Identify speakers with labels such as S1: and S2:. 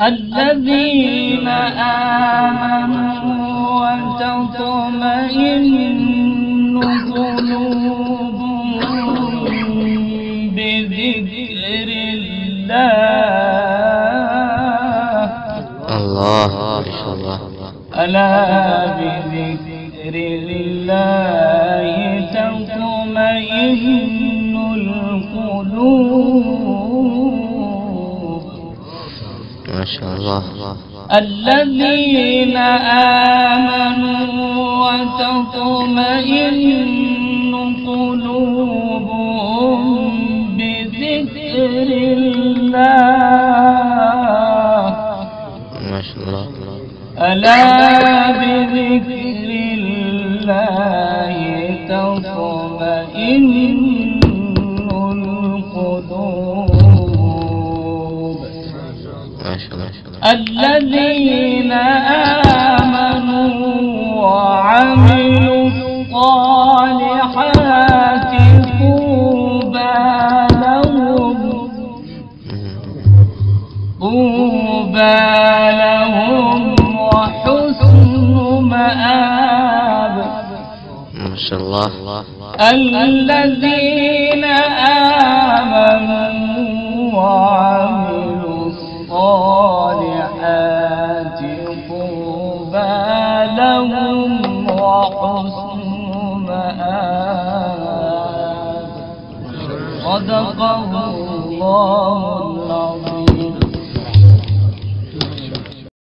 S1: الذين آمنوا وتطمئن قلوبهم بذكر الله. ما شاء الله. ألا بذكر الله تطمئن القلوب. ما شاء الله. الذين آمنوا وتطمئن قلوبهم بذكر الله. ما شاء الله. ألا بذكر الله تطمئن القلوب. ما شاء الله. الذين آمنوا وعملوا الصالحات طوبى لهم وحسن مآب. ما شاء الله. الذين آمنوا وعملوا الصالحات طوبى لهم وحسن مآب. صدق الله.